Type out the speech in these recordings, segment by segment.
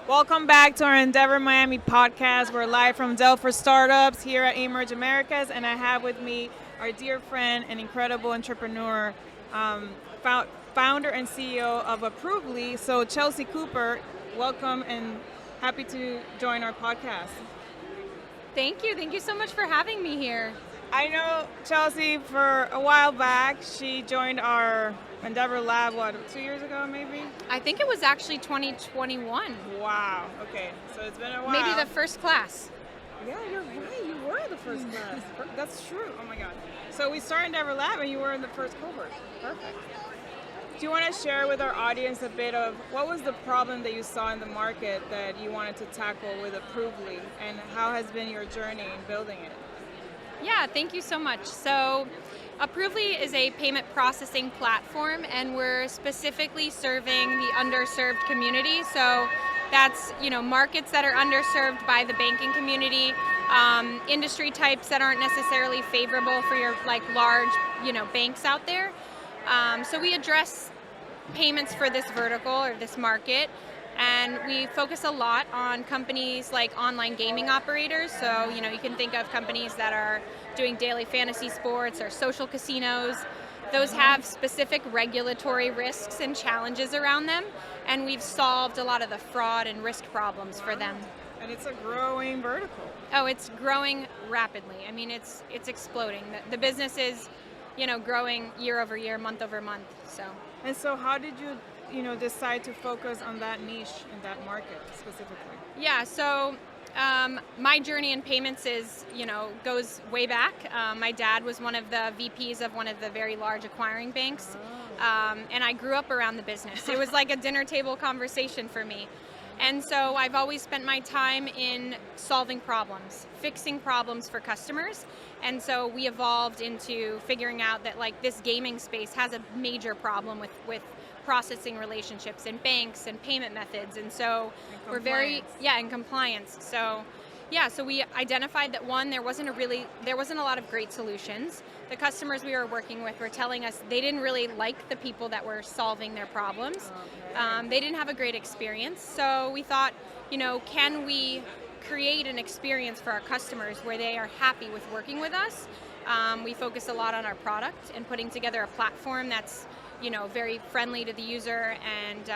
Welcome back to our Endeavor Miami podcast. We're live from Dell for Startups here at eMerge Americas, and I have with me our dear friend and incredible entrepreneur, founder and CEO of Approvely. So Chelsie Cooper, welcome and happy to join our podcast. Thank you. Thank you so much for having me here. I know Chelsie for a while back. She joined our Endeavor Lab, 2 years ago maybe? I think it was actually 2021. Wow, okay, so it's been a while. Maybe the first class. Yeah, you're right, you were the first class. That's true, oh my God. So we started Endeavor Lab and you were in the first cohort. Perfect. Do you want to share with our audience a bit of what was the problem that you saw in the market that you wanted to tackle with Approvely, and how has been your journey in building it? Yeah, thank you so much. So Approvely is a payment processing platform, and we're specifically serving the underserved community. So that's, markets that are underserved by the banking community, industry types that aren't necessarily favorable for your large, banks out there. So we address payments for this vertical or this market. And we focus a lot on companies like online gaming operators. So, you can think of companies that are doing daily fantasy sports or social casinos. Those have specific regulatory risks and challenges around them. And we've solved a lot of the fraud and risk problems for them. And it's a growing vertical. Oh, it's growing rapidly. I mean, it's exploding. The business is, growing year over year, month over month. And so how did you decide to focus on that niche in that market specifically? Yeah, so my journey in payments goes way back. My dad was one of the VPs of one of the very large acquiring banks, and I grew up around the business. It was like a dinner table conversation for me. And so I've always spent my time in solving problems, fixing problems for customers. And so we evolved into figuring out that this gaming space has a major problem with processing relationships and banks and payment methods, and so we're in compliance. So we identified that there wasn't a lot of great solutions. The customers we were working with were telling us they didn't really like the people that were solving their problems. Okay. They didn't have a great experience. So we thought, can we create an experience for our customers where they are happy with working with us? We focus a lot on our product and putting together a platform that's very friendly to the user and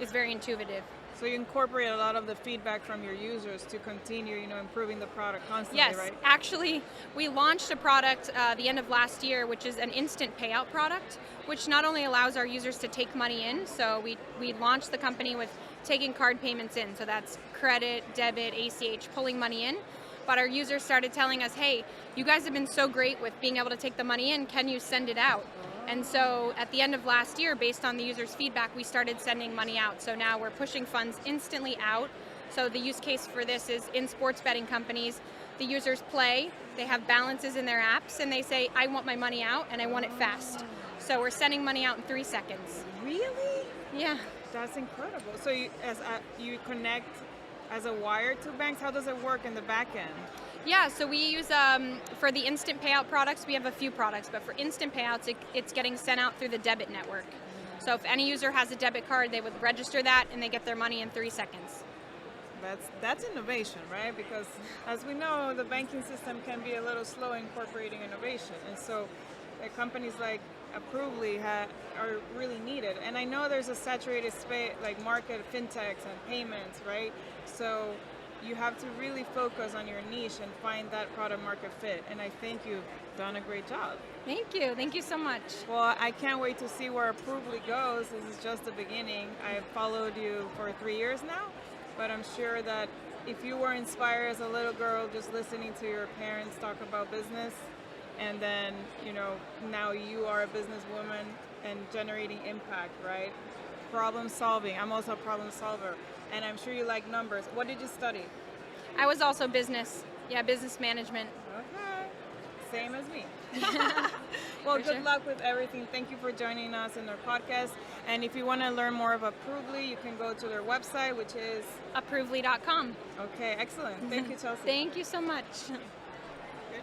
is very intuitive. So you incorporate a lot of the feedback from your users to continue, improving the product constantly, yes, right? Yes, actually, we launched a product the end of last year, which is an instant payout product, which not only allows our users to take money in, so we launched the company with taking card payments in, so that's credit, debit, ACH, pulling money in. But our users started telling us, hey, you guys have been so great with being able to take the money in, can you send it out? And so at the end of last year, based on the users' feedback, we started sending money out. So now we're pushing funds instantly out. So the use case for this is in sports betting companies, the users play, they have balances in their apps, and they say, I want my money out and I want it fast. So we're sending money out in 3 seconds. Really? Yeah. That's incredible. So you connect as a wire to banks? How does it work in the back end? Yeah, so we use, for the instant payout products, we have a few products, but for instant payouts, it's getting sent out through the debit network. So if any user has a debit card, they would register that and they get their money in 3 seconds. That's innovation, right? Because as we know, the banking system can be a little slow incorporating innovation. And so companies like Approvely are really needed. And I know there's a saturated space, market, fintechs and payments, right? So you have to really focus on your niche and find that product market fit. And I think you've done a great job. Thank you. Thank you so much. Well, I can't wait to see where Approvely goes. This is just the beginning. I've followed you for 3 years now, but I'm sure that if you were inspired as a little girl just listening to your parents talk about business, and then, now you are a businesswoman and generating impact, right? Problem solving. I'm also a problem solver. And I'm sure you like numbers. What did you study? I was also business management. Okay, same as me. Well, good luck with everything. Thank you for joining us in our podcast. And if you want to learn more about Approvely, you can go to their website, which is Approvely.com. Okay, excellent. Thank you, Chelsie. Thank you so much.